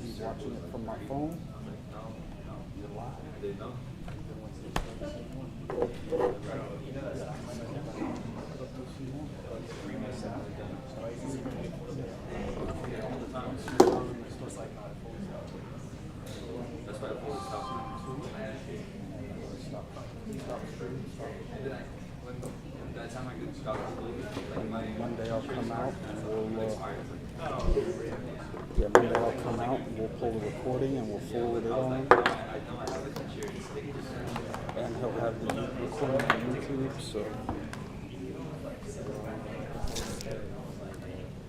He's watching it from my phone. That's why I pulled this out. That time I could stop like Monday I'll come out and we'll Monday I'll come out and we'll pull the recording and we'll forward it on. And he'll have the recording on YouTube, so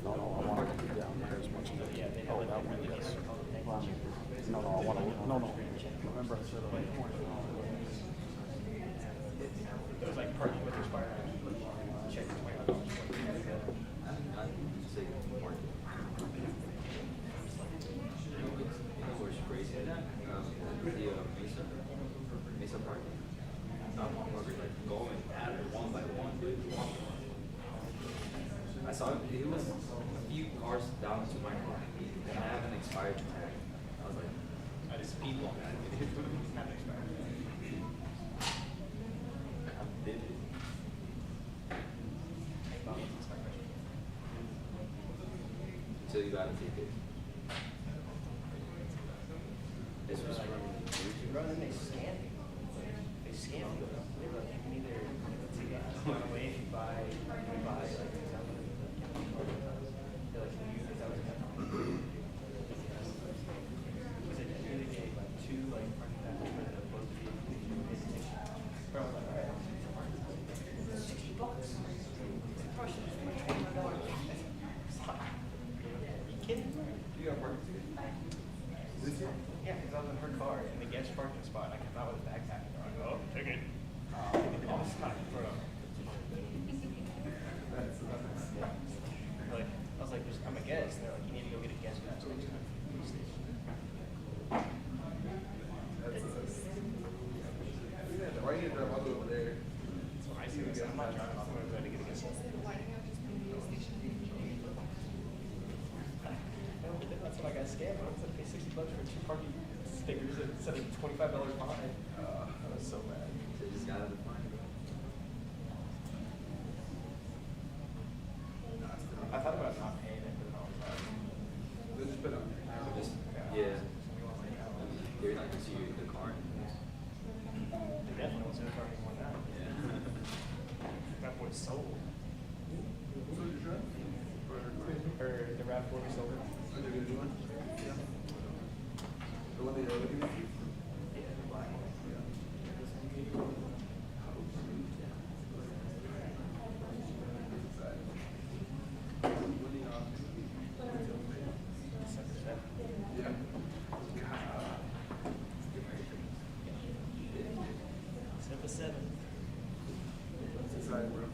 no, I want to be down there as much as I can. Oh, that one, yes. No, I want to, no. Remember I said It was like parking with expired. Check the $20. Mesa Park. Like going at it one by one, dude. I saw it was a few cars down to my car, and I have an expired tag. I was like, I just speed walk that. It haven't expired. how did it? Until you got a ticket. This was from YouTube. Bro, then they scam you. They scam you. They were like, you can either take it one way if you buy like, they're like, can you use it? That was he said, you really gave like 2 like parking bathrooms for the both of you. Bro, I was like, all right, $60. Bro, shit, it's like $21. Are you kidding me? You got parking ticket? Yeah, because I was in her car in the guest parking spot and I came out with a backpack. And I'm like, oh, ticket. Oh, it's not, bro. Like, I was like, I'm a guest. And they're like, you need to go get a guest pass next time. Why you drive all the way over there? So I see this. I'm not driving all the way over there to get a guest pass. That's when I got scammed. I was like, pay $60 for 2 parking stickers instead of $25 fine. That was so bad. They just got out of the fine. I thought about not paying it, but I was like, They just put on. Just, yeah. They're not gonna see you in the car. they definitely wasn't in the car anymore now. Yeah. That boy sold. So you sure? Or the RAV4 we sold it. Are they good one? Yeah. The one that you're looking at? Yeah, the black one. Yeah. Except for 7. What's inside, bro?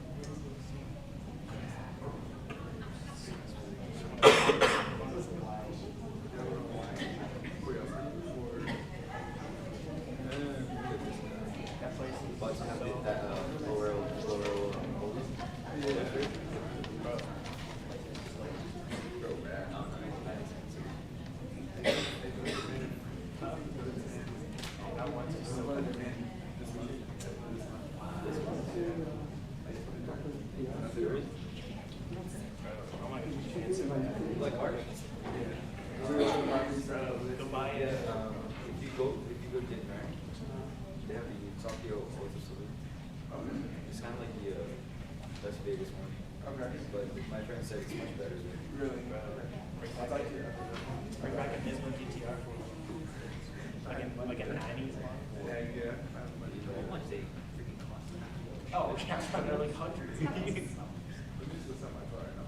That place is But I did that L'Oreal holding. bro. Go back. I want to so I want to get a chance to Like art. go buy it. If you go get married, they have the Tokyo Photo Salute. It's kind of like the Las Vegas one. Okay. But my friend said it's much better there. Really? I'd like to. Bring back a Nismo GTR for like a 90s one. Yeah. How much they freaking cost? Oh, okay, I was trying to like hundreds. Let me just go sell my car and I'll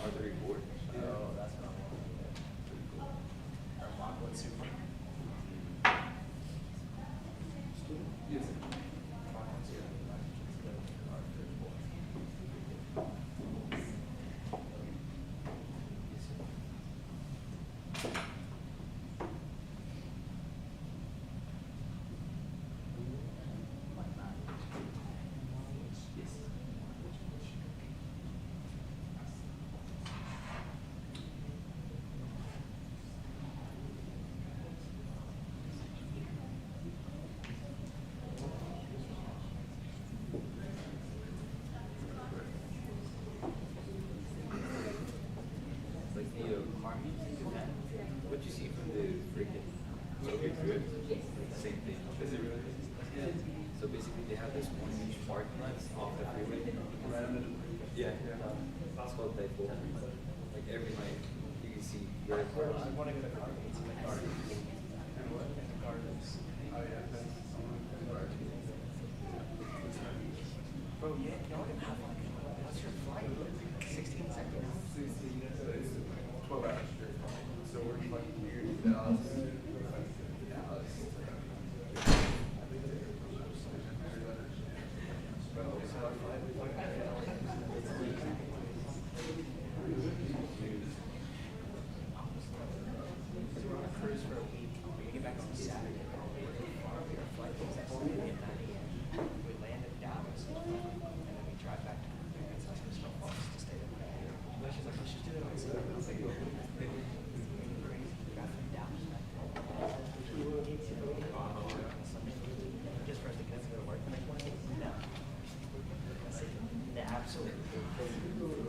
R34. Oh, that's what I want. Or Mach 1 Super. Yes. Mach 1 Super. the what you see from the freaking Soviet Drift, same thing. Is it really? Yeah. So basically, they have this one huge parking lot off the freeway. Yeah. It's called Dipole. Like every night, you can see red cars. I want to go to gardens. Like gardens. And what? And gardens. Oh yeah, that's Bro, yeah, y'all can have like, what's your flight? 16 seconds. 16, so it's 12 hours straight. So we're like here in Dallas.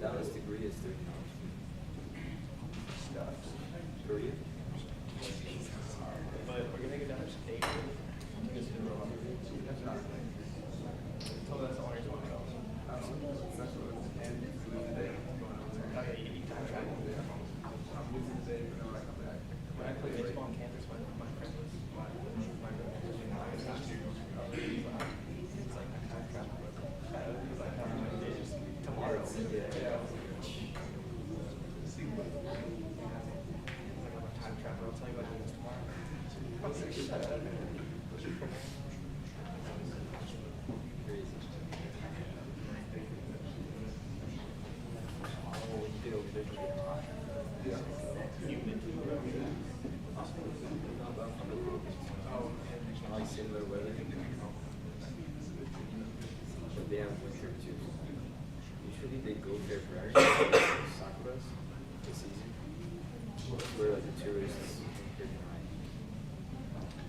Dallas to Korea is 30 Korea? But we're gonna go down to state. That's all you're talking about. I don't know. That's what and today going on there. Oh yeah, you need time travel. I'm losing today, but then when I come back. When I played baseball on campus, my friend was it's like a time travel. He's like, tomorrow. Yeah. Time travel. I'll tell you what happens tomorrow. I was like, shut up. Like similar weather. But they have winter too. Usually they go February, Sakuras, this season. Where like the tourists get behind.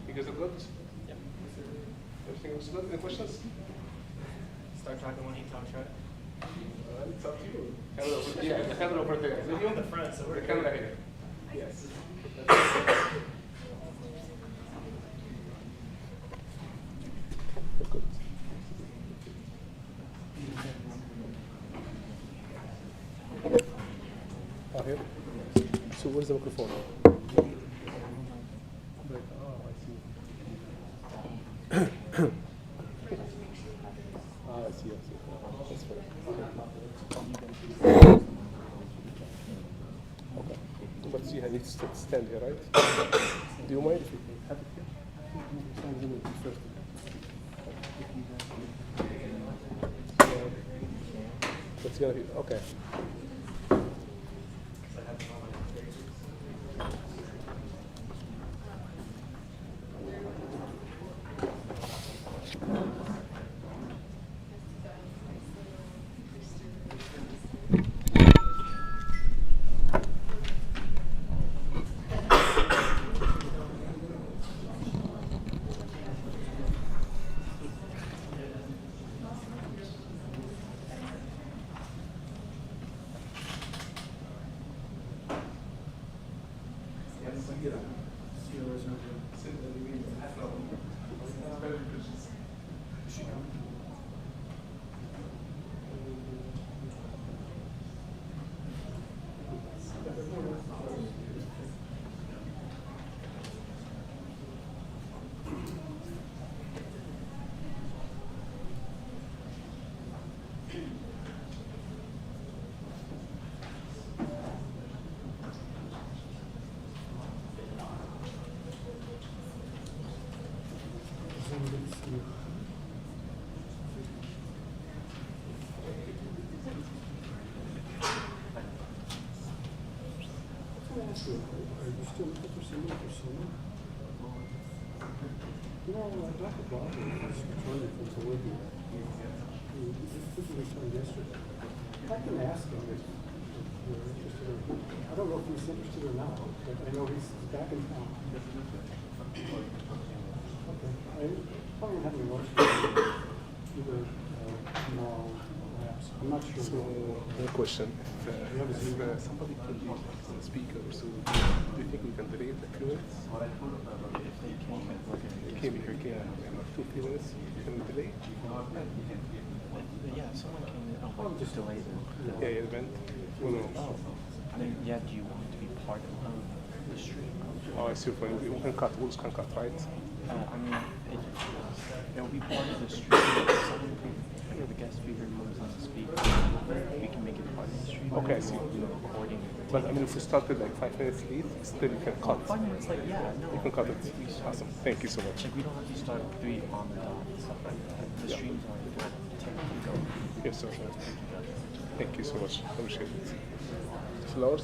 Because of good? Yep. Everything looks good. Any questions? Start talking when he talks, right? It's up to you. Yeah, the camera over there. You're in the front, so we're The camera here. Yes. Good. Here. So where's the microphone? I see. That's fair. Okay. But see, I need to stand here, right? Do you mind if you have it here? First. It's gonna be okay. Are you still looking for someone for summer? Dr. Bob was returning from Bolivia. He returned yesterday. I can ask him if you're interested or I don't know if he's interested or not, but I know he's back in town. Okay. I probably have any lunch either tomorrow or perhaps I'm not sure. So, one question. If somebody can be the speaker, so do you think we can delay it a few minutes? If they came and look at They came here again, 2-3 minutes, can we delay? yeah, if someone came in, just delay them. Yeah, event. Oh, no. I mean, yeah, do you want it to be part of the stream? Oh, I see your point. We can cut, rules can cut, right? I mean, it'll be part of the stream. If someone if the guest speaker comes on to speak, we can make it part of the stream. Okay, I see. Recording. But I mean, if we started like 5 minutes late, still you can cut. 5 minutes, like, yeah, no. You can cut it. Awesome. Thank you so much. Like, we don't have to start at 3 on the dot and stuff like that. The streams are technically go. Yes, sir. Thank you so much. Appreciate it. Flowers?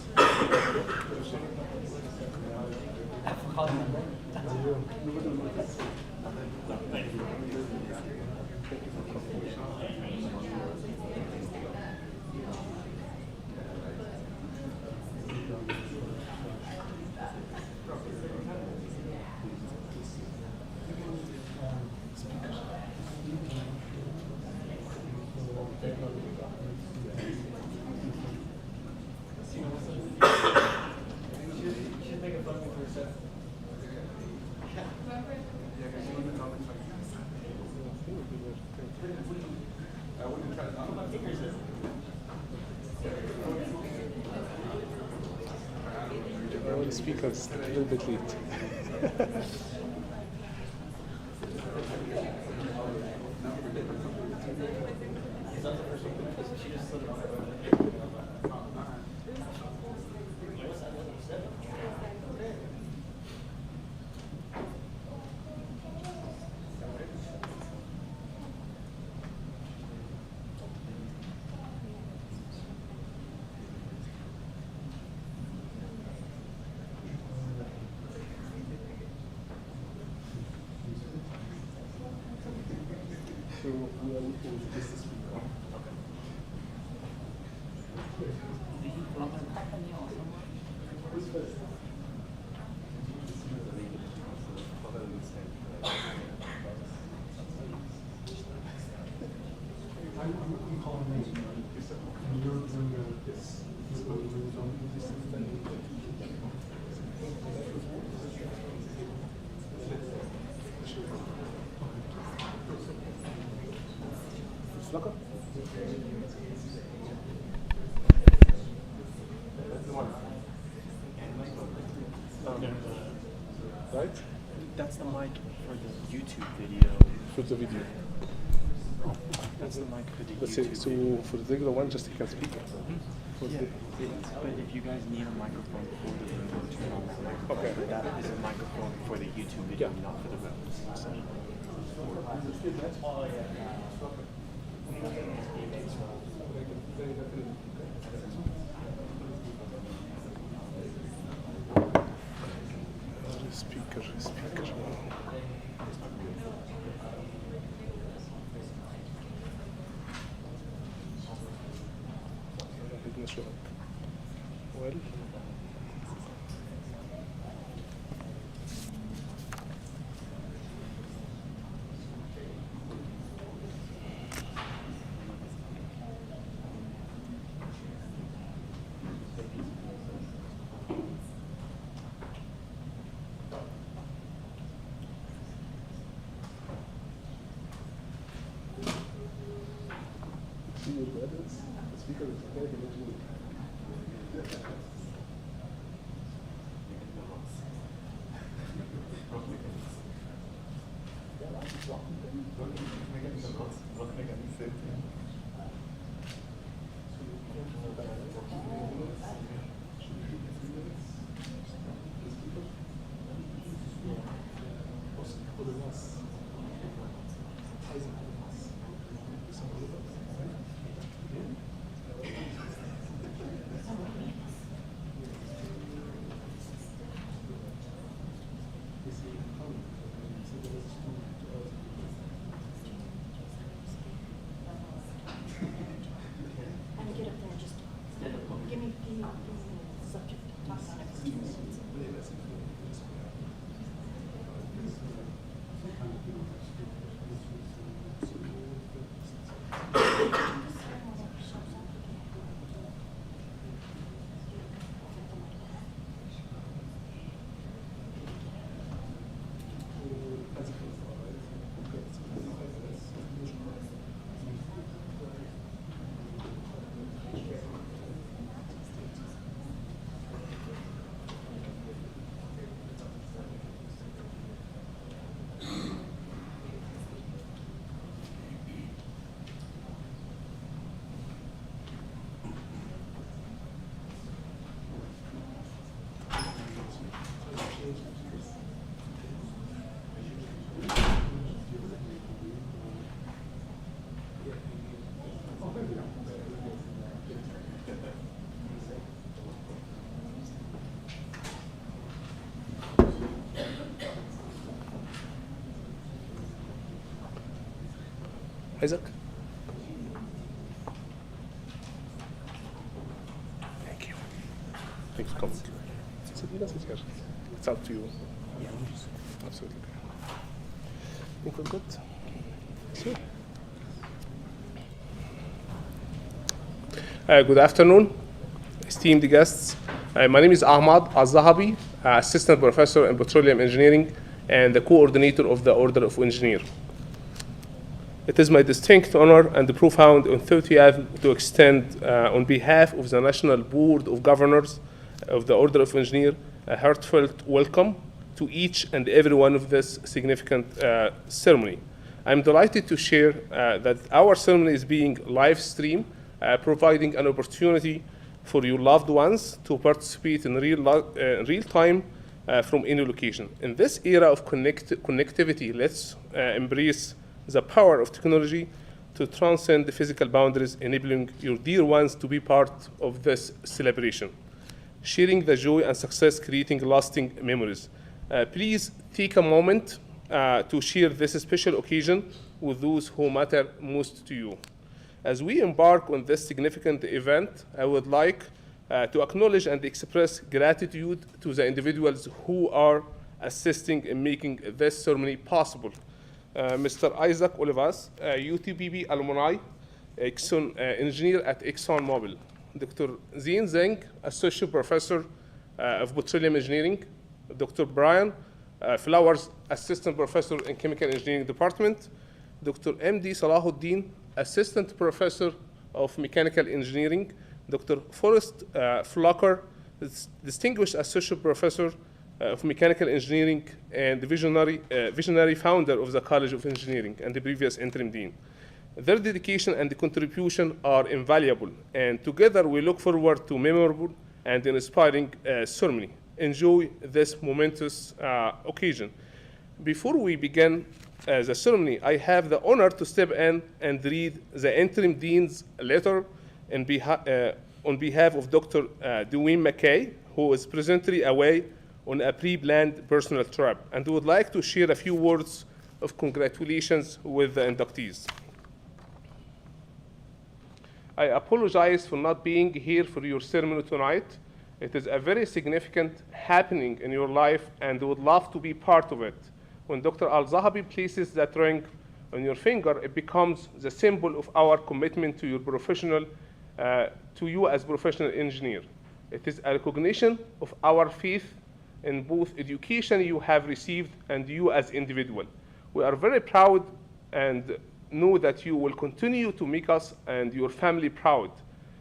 The speaker's a little bit late. So we are looking at this speaker. Who's first? I'm calling names. And you're doing this. This one is on this thing. Slugger? That's the one. Right? That's the mic for the YouTube video. For the video. That's the mic for the Let's say, YouTube so video. for the regular one, just take a speaker. For Yeah, the- but if you guys need a microphone for the video, turn on that microphone. Okay. But that is a microphone for the YouTube video, Yeah. not for the web. So, Speaker. Well. See your evidence? The speaker is very good. Isaac? Thank you. Thanks for coming. Sit here. It's up to you. Yeah, absolutely. Think we're good? Sure. Good afternoon, esteemed guests. My name is Ahmad Al-Zahabi, Assistant Professor in Petroleum Engineering and the Coordinator of the Order of Engineer. It is my distinct honor and profound enthusiasm to extend, on behalf of the National Board of Governors of the Order of Engineer, a heartfelt welcome to each and every one of this significant ceremony. I'm delighted to share that our ceremony is being live streamed, providing an opportunity for your loved ones to participate in real time from any location. In this era of connectivity, let's embrace the power of technology to transcend the physical boundaries, enabling your dear ones to be part of this celebration, sharing the joy and success, creating lasting memories. Please take a moment to share this special occasion with those who matter most to you. As we embark on this significant event, I would like to acknowledge and express gratitude to the individuals who are assisting in making this ceremony possible. Mr. Isaac Olivas, UTPB alumni, engineer at ExxonMobil. Dr. Zin Zeng, Associate Professor of Petroleum Engineering. Dr. Brian Flowers, Assistant Professor in Chemical Engineering Department. Dr. M.D. Salahuddin, Assistant Professor of Mechanical Engineering. Dr. Forrest Flocker, Distinguished Associate Professor of Mechanical Engineering and visionary founder of the College of Engineering and the previous interim dean. Their dedication and contribution are invaluable, and together we look forward to memorable and inspiring ceremony. Enjoy this momentous occasion. Before we begin the ceremony, I have the honor to step in and read the interim dean's letter on behalf of Dr. Dwayne McKay, who is presently away on a pre-planned personal trip, and would like to share a few words of congratulations with the inductees. I apologize for not being here for your ceremony tonight. It is a very significant happening in your life and would love to be part of it. When Dr. Al-Zahabi places that ring on your finger, it becomes the symbol of our commitment to your professional, to you as professional engineer. It is a recognition of our faith in both education you have received and you as individual. We are very proud and know that you will continue to make us and your family proud.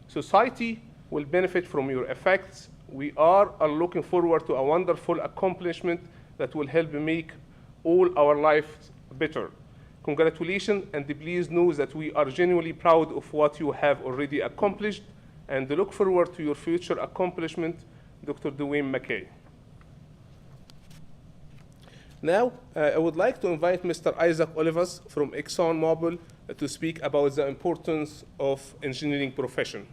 Society will benefit from your effects. We are looking forward to a wonderful accomplishment that will help make all our lives better. Congratulations, and please know that we are genuinely proud of what you have already accomplished and look forward to your future accomplishment, Dr. Dwayne McKay. Now, I would like to invite Mr. Isaac Olivas from ExxonMobil to speak about the importance of engineering profession.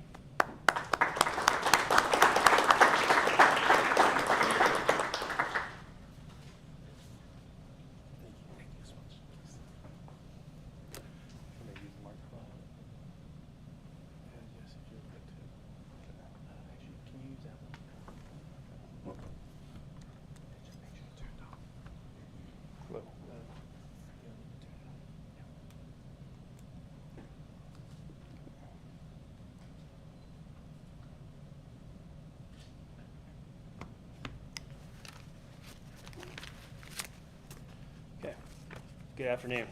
Good afternoon.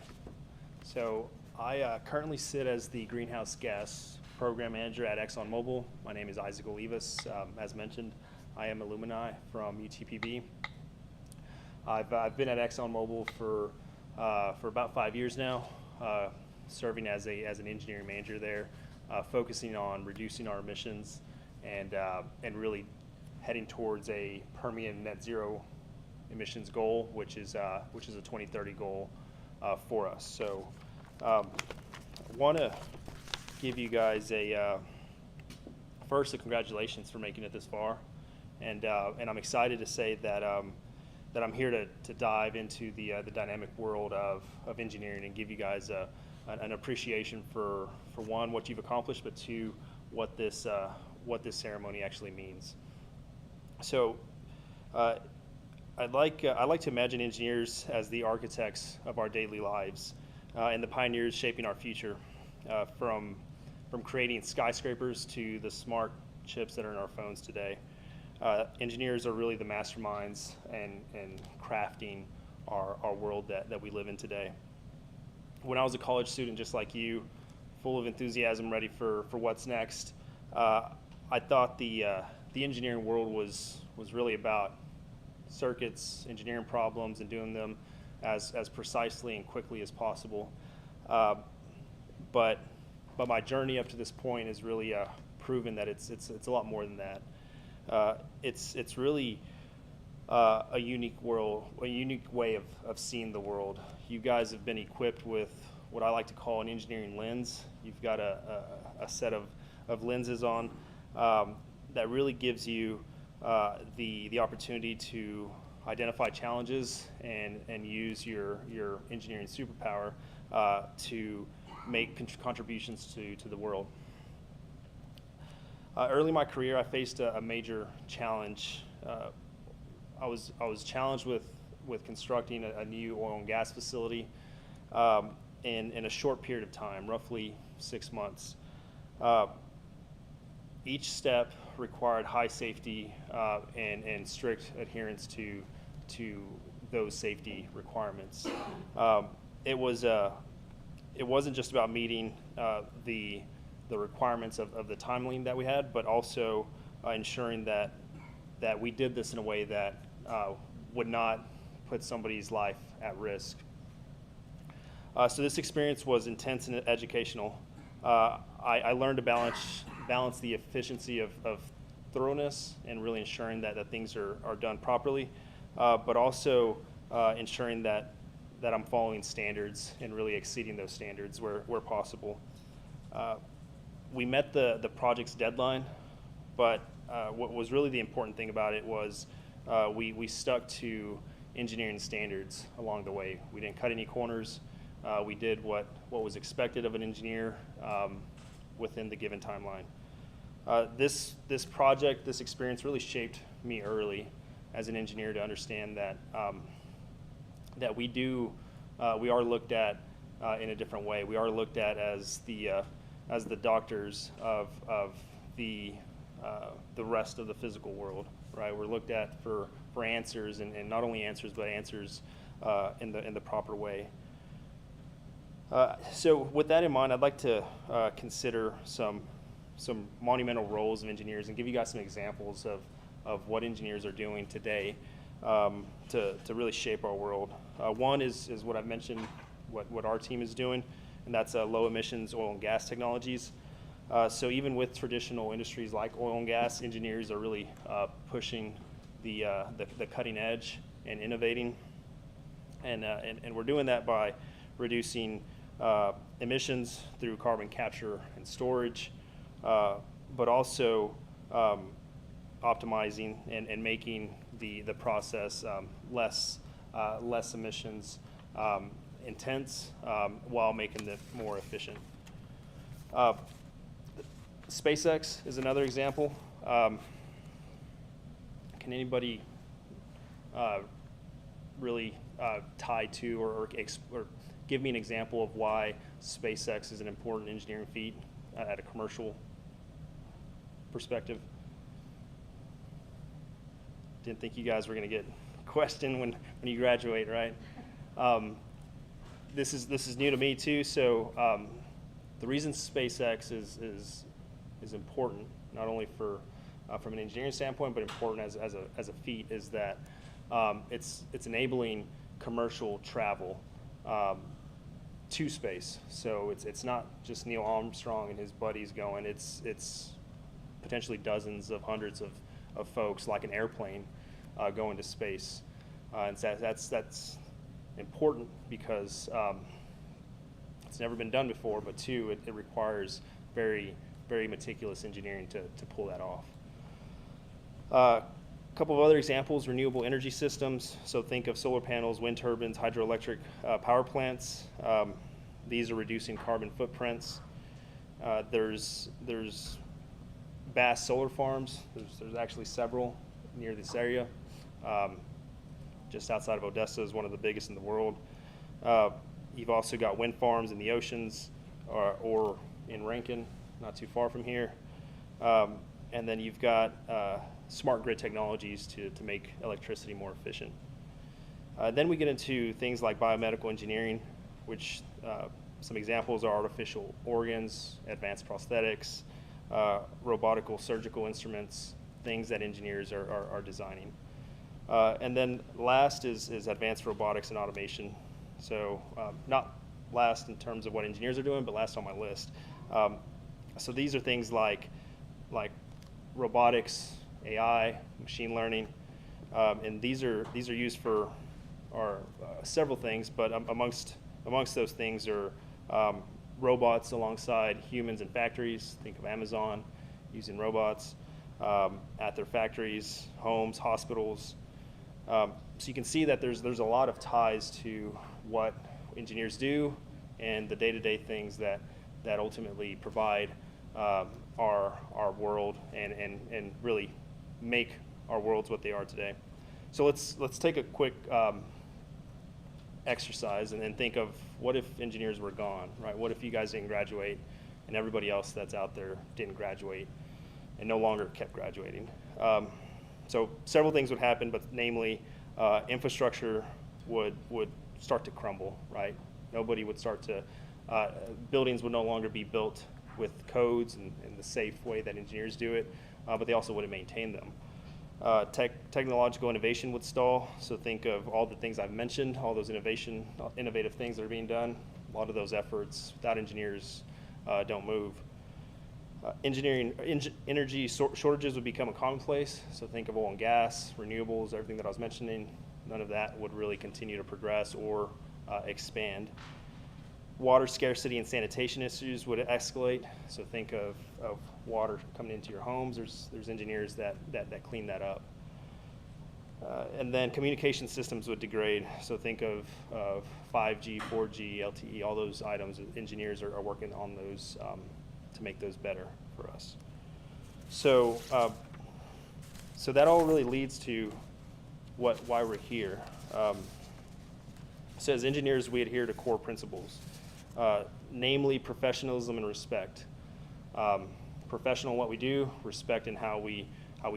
So I currently sit as the Greenhouse Gas Program Manager at ExxonMobil. My name is Isaac Olivas. As mentioned, I am alumni from UTPB. I've been at ExxonMobil for about 5 years now, serving as an engineering manager there, focusing on reducing our emissions and really heading towards a Permian net zero emissions goal, which is a 2030 goal for us. So I want to give you guys first a congratulations for making it this far, and I'm excited to say that I'm here to dive into the dynamic world of engineering and give you guys a an appreciation for one, what you've accomplished, but two, what this ceremony actually means. So I'd like to imagine engineers as the architects of our daily lives and the pioneers shaping our future, from creating skyscrapers to the smart chips that are in our phones today. Engineers are really the masterminds and crafting our world that we live in today. When I was a college student, just like you, full of enthusiasm, ready for what's next, I thought the engineering world was really about circuits, engineering problems, and doing them as precisely and quickly as possible. But my journey up to this point has really proven that it's a lot more than that. It's really a unique world, a unique way of seeing the world. You guys have been equipped with what I like to call an engineering lens. You've got a set of lenses on that really gives you the opportunity to identify challenges and use your engineering superpower to make contributions to the world. Early in my career, I faced a major challenge. I was challenged with constructing a new oil and gas facility in a short period of time, roughly 6 months. Each step required high safety and strict adherence to those safety requirements. It wasn't just about meeting the requirements of the timeline that we had, but also ensuring that we did this in a way that would not put somebody's life at risk. So this experience was intense and educational. I learned to balance the efficiency of thoroughness and really ensuring that things are done properly, but also ensuring that I'm following standards and really exceeding those standards where possible. We met the project's deadline, but what was really the important thing about it was we stuck to engineering standards along the way. We didn't cut any corners. We did what was expected of an engineer within the given timeline. This project, this experience really shaped me early as an engineer to understand that we are looked at in a different way. We are looked at as the doctors of the rest of the physical world, right? We're looked at for answers, and not only answers, but answers in the proper way. So with that in mind, I'd like to consider some monumental roles of engineers and give you guys some examples of what engineers are doing today to really shape our world. One is what I've mentioned, what our team is doing, and that's low emissions oil and gas technologies. So even with traditional industries like oil and gas, engineers are really pushing the cutting edge and innovating, and we're doing that by reducing emissions through carbon capture and storage, but also optimizing and making the process less emissions intense while making it more efficient. SpaceX is another example. Can anybody really tie to or give me an example of why SpaceX is an important engineering feat at a commercial perspective? Didn't think you guys were going to get questioned when you graduate, right? This is new to me too. So the reason SpaceX is important, not only from an engineering standpoint, but important as a feat, is that it's enabling commercial travel to space. So it's not just Neil Armstrong and his buddies going. It's potentially dozens of hundreds of folks, like an airplane, going to space. And so that's important because it's never been done before, but two, it requires very, very meticulous engineering to pull that off. A couple of other examples: renewable energy systems. So think of solar panels, wind turbines, hydroelectric power plants. These are reducing carbon footprints. There's vast solar farms. There's actually several near this area. Just outside of Odessa is one of the biggest in the world. You've also got wind farms in the oceans or in Rankin, not too far from here. And then you've got smart grid technologies to make electricity more efficient. Then we get into things like biomedical engineering, which some examples are artificial organs, advanced prosthetics, robotical surgical instruments, things that engineers are designing. And then last is advanced robotics and automation. So not last in terms of what engineers are doing, but last on my list. So these are things like robotics, AI, machine learning, and these are used for several things, but amongst those things are robots alongside humans in factories. Think of Amazon using robots at their factories, homes, hospitals. So you can see that there's a lot of ties to what engineers do and the day-to-day things that ultimately provide our world and really make our worlds what they are today. So let's take a quick exercise and then think of what if engineers were gone, right? What if you guys didn't graduate and everybody else that's out there didn't graduate and no longer kept graduating? So several things would happen, but namely infrastructure would start to crumble, right? Nobody would start to, buildings would no longer be built with codes and the safe way that engineers do it, but they also wouldn't maintain them. Technological innovation would stall. So think of all the things I've mentioned, all those innovative things that are being done. A lot of those efforts, without engineers, don't move. Energy shortages would become a commonplace. So think of oil and gas, renewables, everything that I was mentioning. None of that would really continue to progress or expand. Water scarcity and sanitation issues would escalate. So think of water coming into your homes. There's engineers that clean that up. And then communication systems would degrade. So think of 5G, 4G, LTE, all those items. Engineers are working on those to make those better for us. So so that all really leads to why we're here. So as engineers, we adhere to core principles. Namely professionalism and respect. Professional in what we do, respect in how we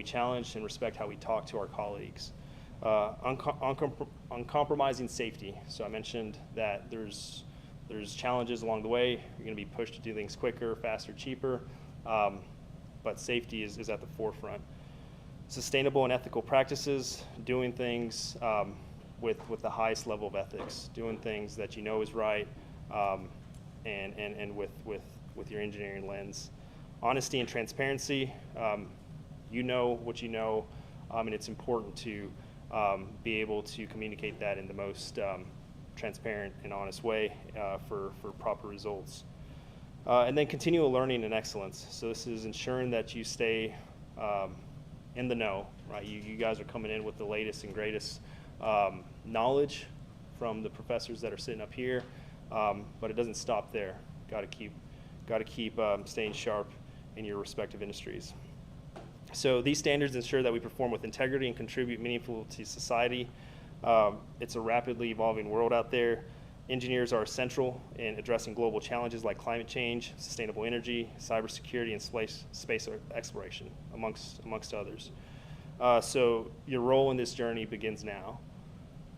challenge, and respect how we talk to our colleagues. Uncompromising safety. So I mentioned that there's challenges along the way. You're going to be pushed to do things quicker, faster, cheaper, but safety is at the forefront. Sustainable and ethical practices, doing things with the highest level of ethics, doing things that you know is right, and with your engineering lens. Honesty and transparency, you know what you know, and it's important to be able to communicate that in the most transparent and honest way for proper results. And then continual learning and excellence. So this is ensuring that you stay in the know, right? You guys are coming in with the latest and greatest knowledge from the professors that are sitting up here, but it doesn't stop there. Got to keep staying sharp in your respective industries. So these standards ensure that we perform with integrity and contribute meaningfully to society. It's a rapidly evolving world out there. Engineers are essential in addressing global challenges like climate change, sustainable energy, cybersecurity, and space exploration, amongst others. So your role in this journey begins now.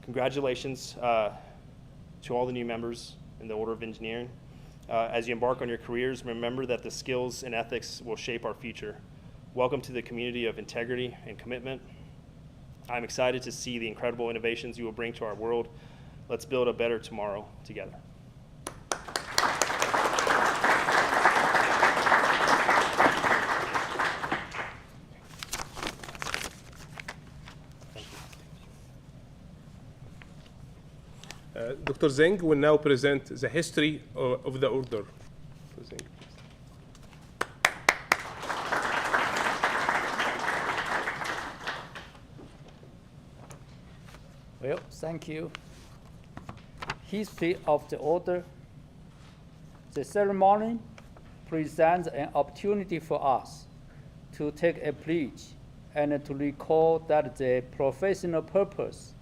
Congratulations to all the new members in the Order of Engineering. As you embark on your careers, remember that the skills and ethics will shape our future. Welcome to the community of integrity and commitment. I'm excited to see the incredible innovations you will bring to our world. Let's build a better tomorrow together. Dr. Zeng will now present the history of the order. Dr. Zeng, please. Well, thank you. History of the order. The ceremony presents an opportunity for us to take a pledge and to recall that the professional purpose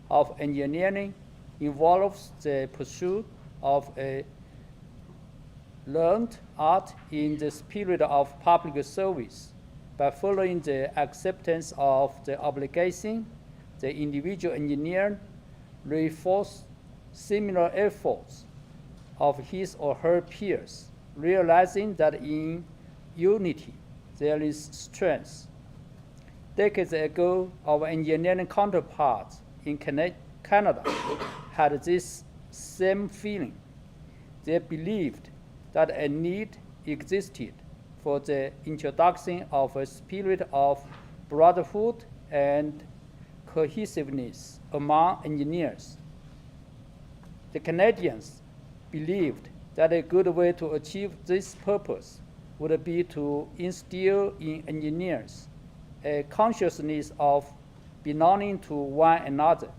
of engineering involves the pursuit of a learned art in the spirit of public service. By following the acceptance of the obligation, the individual engineer reinforces similar efforts of his or her peers, realizing that in unity there is strength. Decades ago, our engineering counterparts in Canada had this same feeling. They believed that a need existed for the introduction of a spirit of brotherhood and cohesiveness among engineers. The Canadians believed that a good way to achieve this purpose would be to instill in engineers a consciousness of belonging to one another,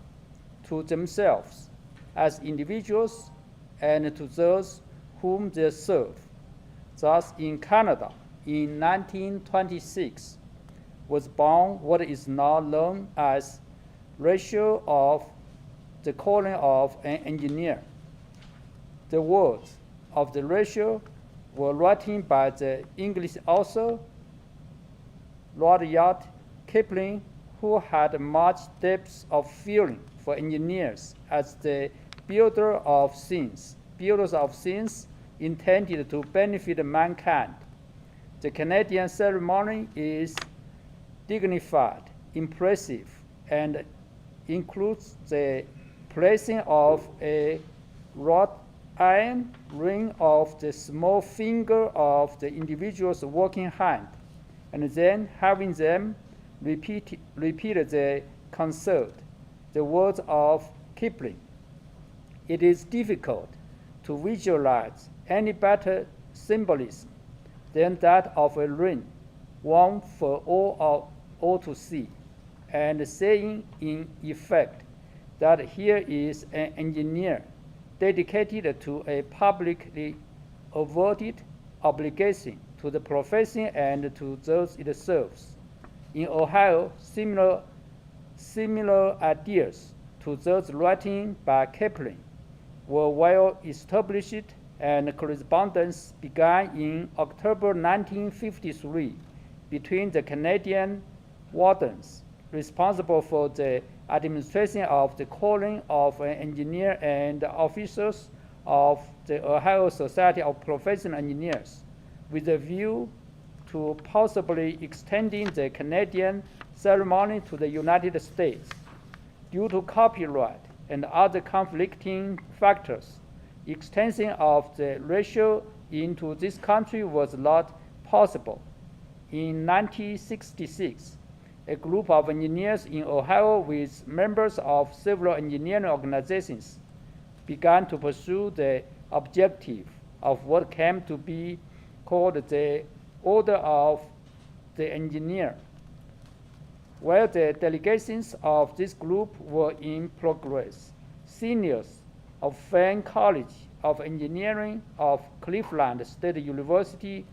to themselves as individuals, and to those whom they serve. Thus, in Canada, in 1926, was born what is now known as ratio of the calling of an engineer. The words of the ratio were written by the English author Rudyard Kipling, who had much depth of feeling for engineers as the builders of things intended to benefit mankind. The Canadian ceremony is dignified, impressive, and includes the placing of a wrought iron ring of the small finger of the individual's working hand, and then having them repeat the concert, the words of Kipling. It is difficult to visualize any better symbolism than that of a ring, one for all to see, and saying in effect that here is an engineer dedicated to a publicly awarded obligation to the profession and to those it serves. In Ohio, similar ideas to those written by Kipling were well established, and correspondence began in October 1953 between the Canadian wardens responsible for the administration of the calling of an engineer and officers of the Ohio Society of Professional Engineers, with a view to possibly extending the Canadian ceremony to the United States. Due to copyright and other conflicting factors, extension of the ratio into this country was not possible. In 1966, a group of engineers in Ohio with members of several engineering organizations began to pursue the objective of what came to be called the Order of the Engineer. While the delegations of this group were in progress, seniors of Fenn College of Engineering of Cleveland State University,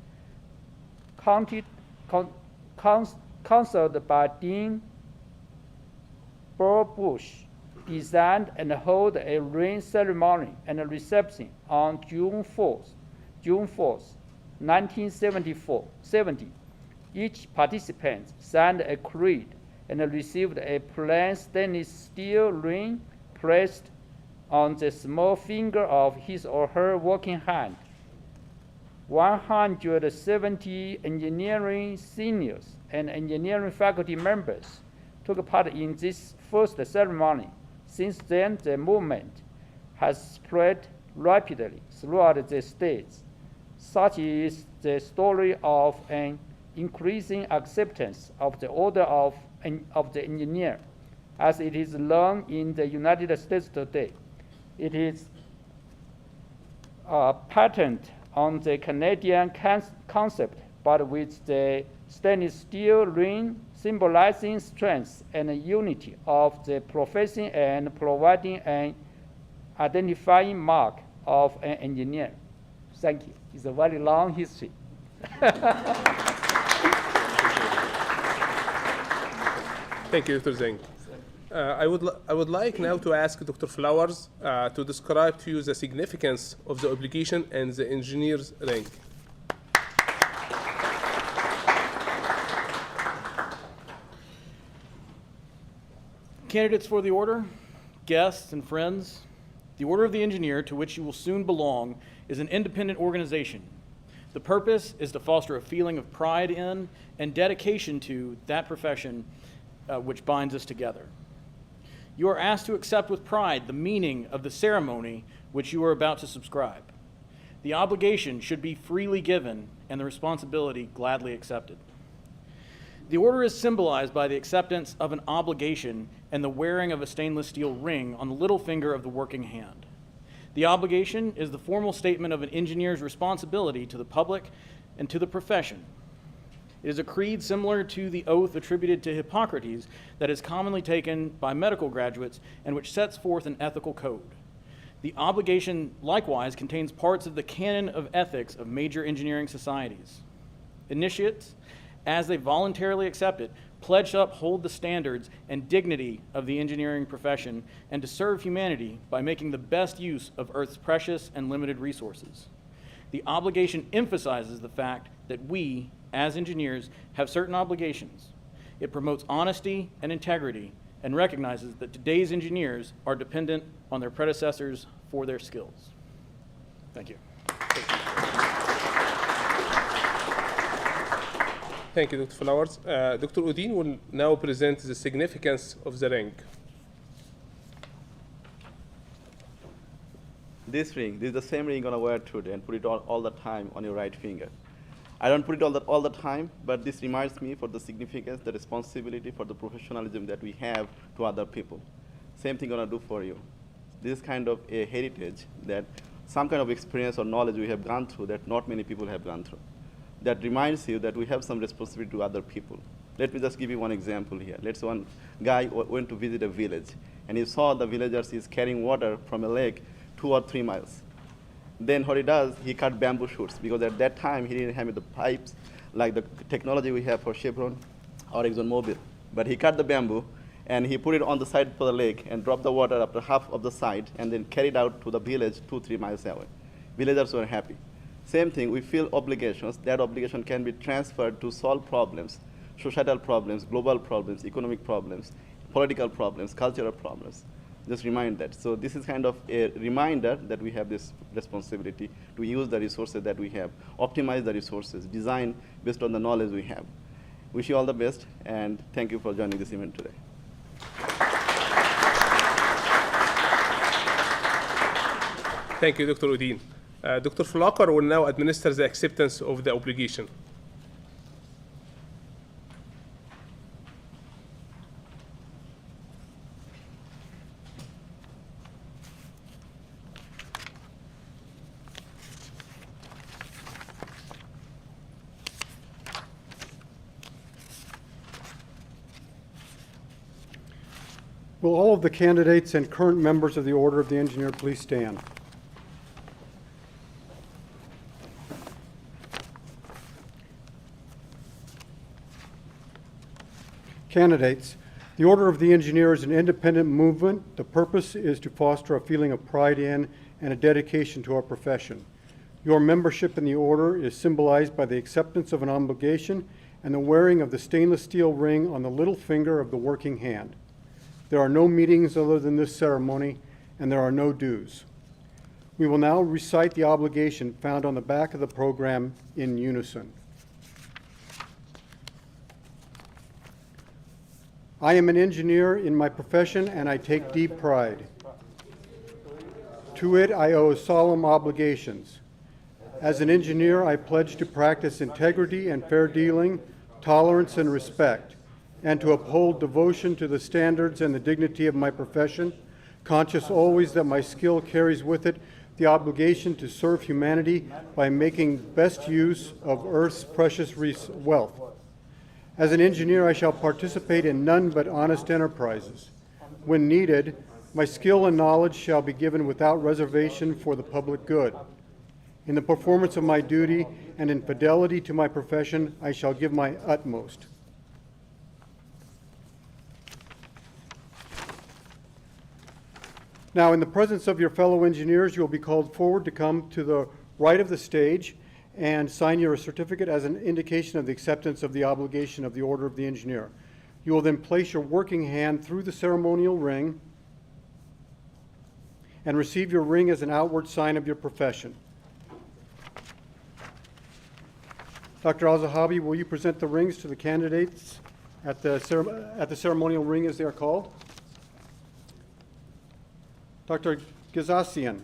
counseled by Dean Burbush, designed and held a ring ceremony and a reception on June 4th, 1970. Each participant signed a creed and received a plain stainless steel ring placed on the small finger of his or her working hand. 170 engineering seniors and engineering faculty members took part in this first ceremony. Since then, the movement has spread rapidly throughout the states. Such is the story of an increasing acceptance of the order of the engineer as it is known in the United States today. It is a patent on the Canadian concept, but with the stainless steel ring symbolizing strength and unity of the profession and providing an identifying mark of an engineer. Thank you. It's a very long history. Thank you, Dr. Zeng. I would like now to ask Dr. Flowers to describe to you the significance of the obligation and the engineer's rank. Candidates for the order, guests, and friends, the Order of the Engineer, to which you will soon belong, is an independent organization. The purpose is to foster a feeling of pride in and dedication to that profession which binds us together. You are asked to accept with pride the meaning of the ceremony which you are about to subscribe. The obligation should be freely given and the responsibility gladly accepted. The order is symbolized by the acceptance of an obligation and the wearing of a stainless steel ring on the little finger of the working hand. The obligation is the formal statement of an engineer's responsibility to the public and to the profession. It is a creed similar to the oath attributed to Hippocrates that is commonly taken by medical graduates and which sets forth an ethical code. The obligation likewise contains parts of the canon of ethics of major engineering societies. Initiates, as they voluntarily accept it, pledge to uphold the standards and dignity of the engineering profession and to serve humanity by making the best use of Earth's precious and limited resources. The obligation emphasizes the fact that we, as engineers, have certain obligations. It promotes honesty and integrity and recognizes that today's engineers are dependent on their predecessors for their skills. Thank you. Thank you, Dr. Flowers. Dr. Udin will now present the significance of the ring. This ring, this is the same ring you're gonna wear today and put it all the time on your right finger. I don't put it all the time, but this reminds me for the significance, the responsibility, for the professionalism that we have to other people. Same thing I'm gonna do for you. This is kind of a heritage that some kind of experience or knowledge we have gone through that not many people have gone through. That reminds you that we have some responsibility to other people. Let me just give you one example here. Let's say one guy went to visit a village, and he saw the villagers is carrying water from a lake 2 or 3 miles. Then what he does, he cut bamboo shoots, because at that time he didn't have the pipes like the technology we have for Chevron or ExxonMobil. But he cut the bamboo, and he put it on the side of the lake and dropped the water up to half of the side, and then carried out to the village 2-3 miles away. Villagers were happy. Same thing, we feel obligations. That obligation can be transferred to solve problems, societal problems, global problems, economic problems, political problems, cultural problems. Just remind that. So this is kind of a reminder that we have this responsibility to use the resources that we have, optimize the resources, design based on the knowledge we have. Wish you all the best, and thank you for joining this event today. Thank you, Dr. Udin. Dr. Flocker will now administer the acceptance of the obligation. Will all of the candidates and current members of the Order of the Engineer please stand? Candidates, the Order of the Engineer is an independent movement. The purpose is to foster a feeling of pride in and a dedication to our profession. Your membership in the Order is symbolized by the acceptance of an obligation and the wearing of the stainless steel ring on the little finger of the working hand. There are no meetings other than this ceremony, and there are no dues. We will now recite the obligation found on the back of the program in unison. I am an engineer in my profession, and I take deep pride. To it, I owe solemn obligations. As an engineer, I pledge to practice integrity and fair dealing, tolerance and respect, and to uphold devotion to the standards and the dignity of my profession, conscious always that my skill carries with it the obligation to serve humanity by making best use of Earth's precious wealth. As an engineer, I shall participate in none but honest enterprises. When needed, my skill and knowledge shall be given without reservation for the public good. In the performance of my duty and in fidelity to my profession, I shall give my utmost. Now, in the presence of your fellow engineers, you will be called forward to come to the right of the stage and sign your certificate as an indication of the acceptance of the obligation of the Order of the Engineer. You will then place your working hand through the ceremonial ring and receive your ring as an outward sign of your profession. Dr. Al-Zahabi, will you present the rings to the candidates at the ceremonial ring as they are called? Dr. Gazassian.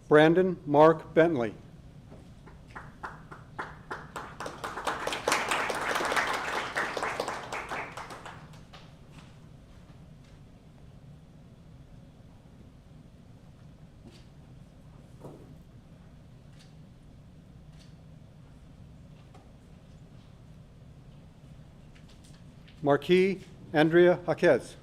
Brandon Mark Bentley. Marquis Andrea Jaquez.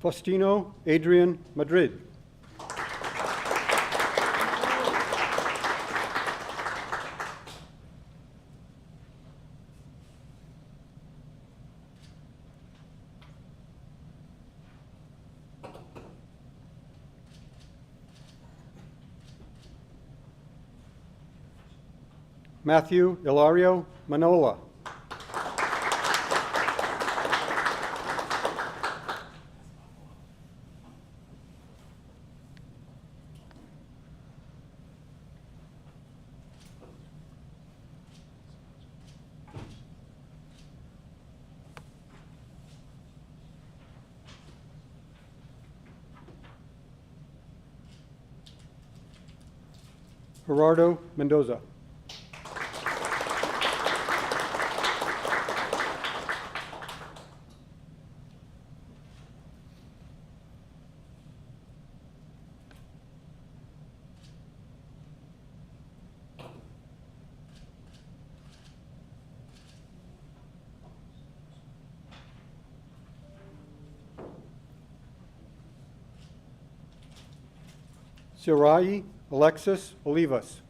Faustino Adrian Madrid. Matthew Ilario Manola. Gerardo Mendoza. Sirai Alexis Olivas.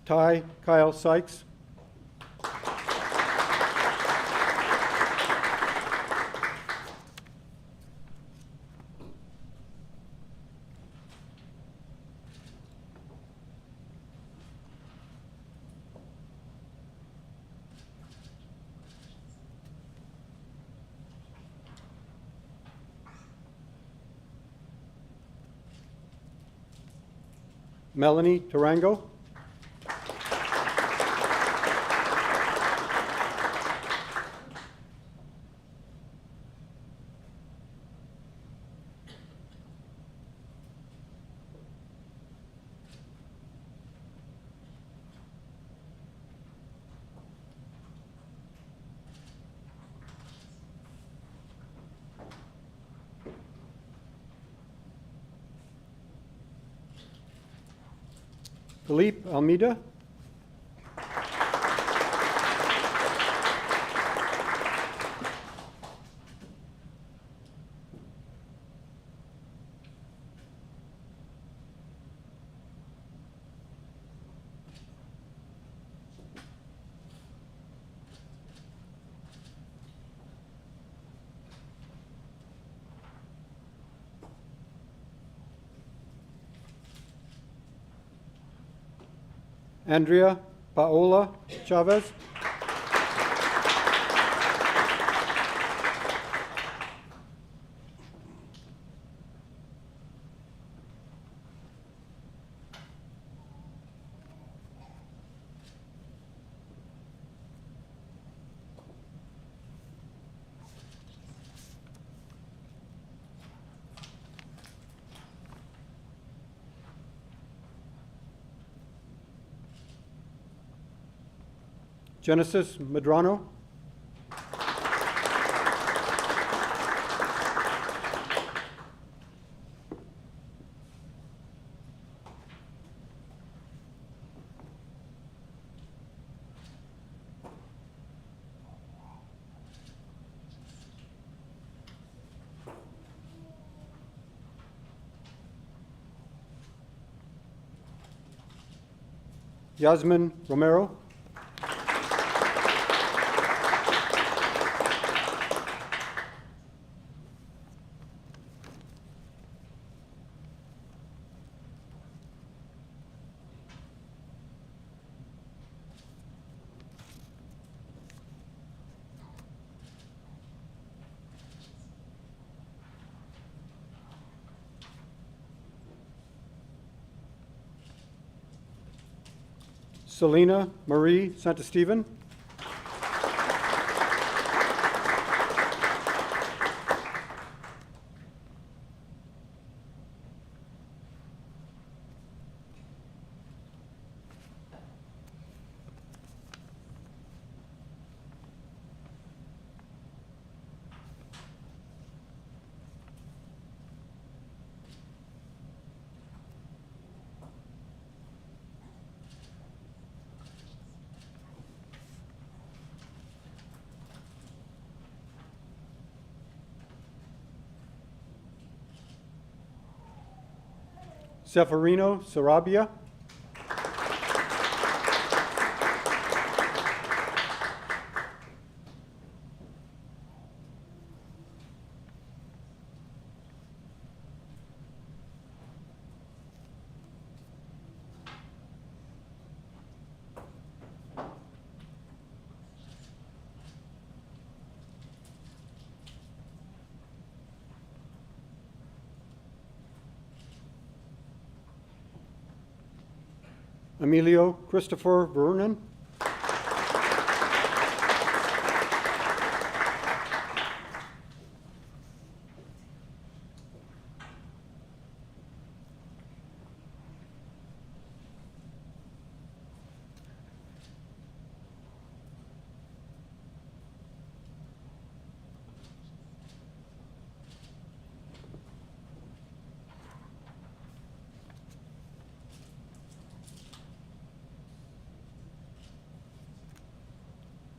Ty Kyle Sykes. Melanie Tarango. Philippe Almeida. Andrea Paola Chavez. Genesis Medrano. Yasmin Romero. Selena Marie Santasteven. Seferino Sarabia. Emilio Christopher Vernon.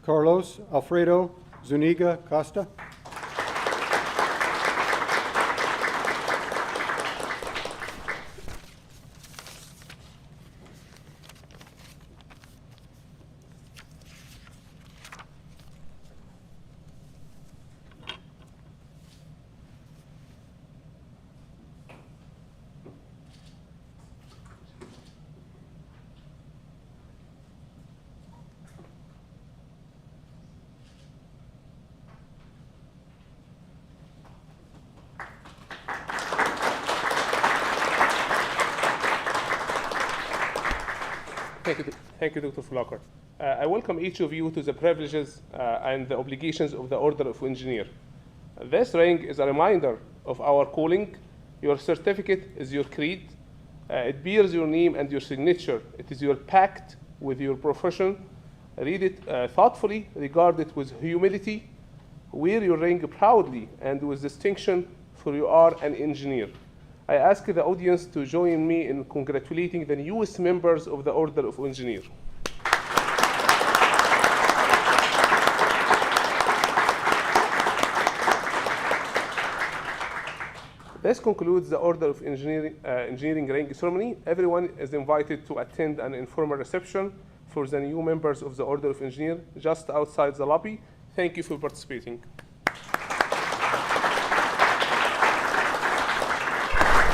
Carlos Alfredo Zuniga Costa. Thank you, Dr. Flocker. I welcome each of you to the privileges and the obligations of the Order of Engineer. This ring is a reminder of our calling. Your certificate is your creed. It bears your name and your signature. It is your pact with your profession. Read it thoughtfully, regard it with humility. Wear your ring proudly and with distinction, for you are an engineer. I ask the audience to join me in congratulating the newest members of the Order of Engineer. This concludes the Order of Engineering ring ceremony. Everyone is invited to attend an informal reception for the new members of the Order of Engineer just outside the lobby. Thank you for participating.